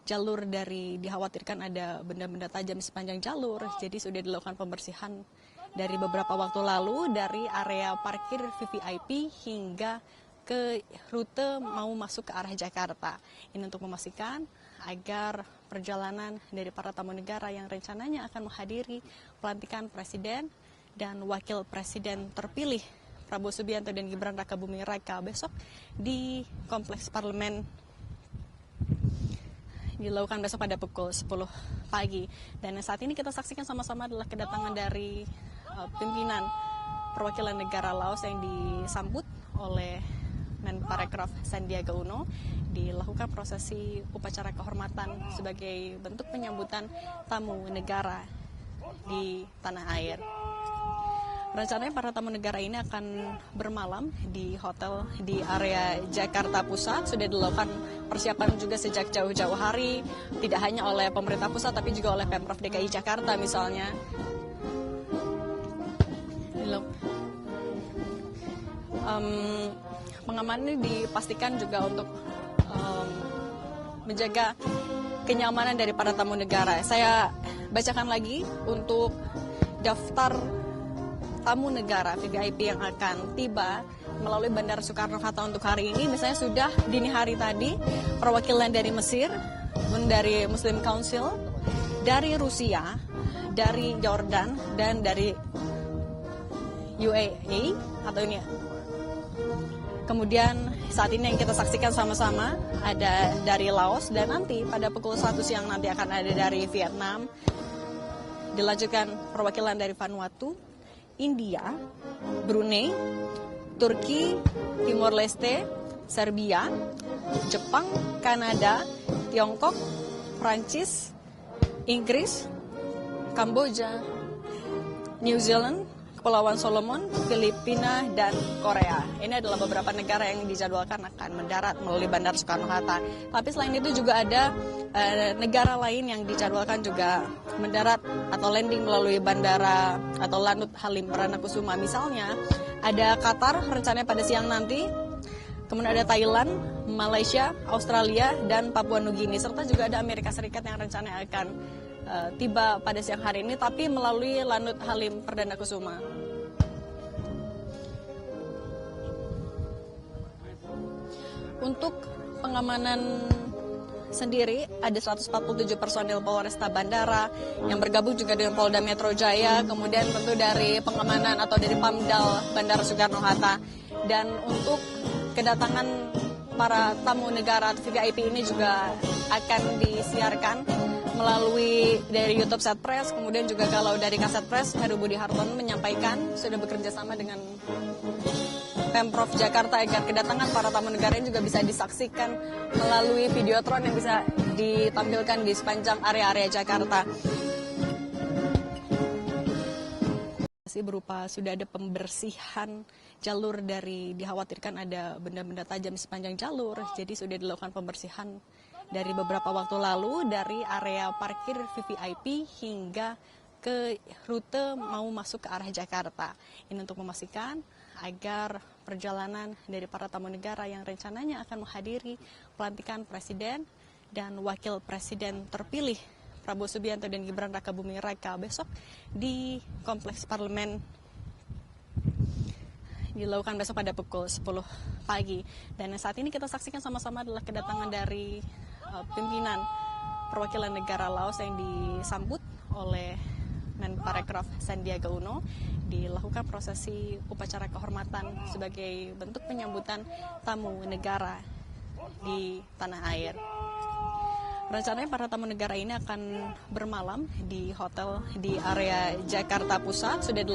jalur dari dikhawatirkan ada benda-benda tajam di sepanjang jalur, jadi sudah dilakukan pembersihan dari beberapa waktu lalu dari area parkir VVIP hingga ke rute mau masuk ke arah Jakarta. Ini untuk memastikan agar perjalanan dari para tamu negara yang rencananya akan menghadiri pelantikan Presiden dan Wakil Presiden terpilih Prabowo Subianto dan Gibran Rakabuming Raka besok di Kompleks Parlemen dilakukan besok pada pukul 10 pagi. Dan saat ini kita saksikan sama-sama adalah kedatangan dari pimpinan perwakilan negara Laos yang disambut oleh Menparekraf Sandiaga Uno. Dilakukan prosesi upacara kehormatan sebagai bentuk penyambutan tamu negara di tanah air. Rencananya para tamu negara ini akan bermalam di hotel di area Jakarta Pusat. Sudah dilakukan persiapan juga sejak jauh-jauh hari, tidak hanya oleh pemerintah pusat tapi juga oleh Pemprov DKI Jakarta misalnya. Pengamanan ini dipastikan juga untuk menjaga kenyamanan dari para tamu negara. Saya bacakan lagi untuk daftar tamu negara VVIP yang akan tiba melalui Bandara Soekarno-Hatta untuk hari ini. Misalnya sudah dini hari tadi perwakilan dari Mesir, dari Muslim Council, dari Rusia, dari Jordan, dan dari UAE atau ini. Kemudian saat ini yang kita saksikan sama-sama ada dari Laos, dan nanti pada pukul 1 siang nanti akan ada dari Vietnam. Dilanjutkan perwakilan dari Vanuatu, India, Brunei, Turki, Timor Leste, Serbia, Jepang, Kanada, Tiongkok, Prancis, Inggris, Kamboja, New Zealand, Kepulauan Solomon, Filipina, dan Korea. Ini adalah beberapa negara yang dijadwalkan akan mendarat melalui Bandara Soekarno-Hatta. Tapi selain itu juga ada negara lain yang dijadwalkan juga mendarat atau landing melalui bandara atau Lanut Halim Perdana Kusuma. Misalnya ada Qatar rencananya pada siang nanti, kemudian ada Thailand, Malaysia, Australia, dan Papua Nugini, serta juga ada Amerika Serikat yang rencananya akan tiba pada siang hari ini, tapi melalui Lanut Halim Perdana Kusuma. Untuk pengamanan sendiri ada 147 personil Polresta Bandara yang bergabung juga dengan Polda Metro Jaya, kemudian tentu dari pengamanan atau dari Pamdal Bandara Soekarno-Hatta. Dan untuk kedatangan para tamu negara atau VVIP ini juga akan disiarkan melalui dari YouTube Setpress, kemudian juga kalau dari Kasetpress, Heru Budi Hartono menyampaikan sudah bekerja sama dengan Pemprov Jakarta agar kedatangan para tamu negara ini juga bisa disaksikan melalui videotron yang bisa ditampilkan di sepanjang area-area Jakarta. Berupa sudah ada pembersihan jalur dari dikhawatirkan ada benda-benda tajam di sepanjang jalur, jadi sudah dilakukan pembersihan dari beberapa waktu lalu dari area parkir VVIP hingga ke rute mau masuk ke arah Jakarta. Ini untuk memastikan agar perjalanan dari para tamu negara yang rencananya akan menghadiri pelantikan Presiden dan Wakil Presiden terpilih Prabowo Subianto dan Gibran Rakabuming Raka besok di Kompleks Parlemen dilakukan besok pada pukul 10 pagi. Dan saat ini kita saksikan sama-sama adalah kedatangan dari pimpinan perwakilan negara Laos yang disambut oleh Menparekraf Sandiaga Uno. Dilakukan prosesi upacara kehormatan sebagai bentuk penyambutan tamu negara di tanah air. Rencananya para tamu negara ini akan bermalam di hotel di area Jakarta Pusat. Sudah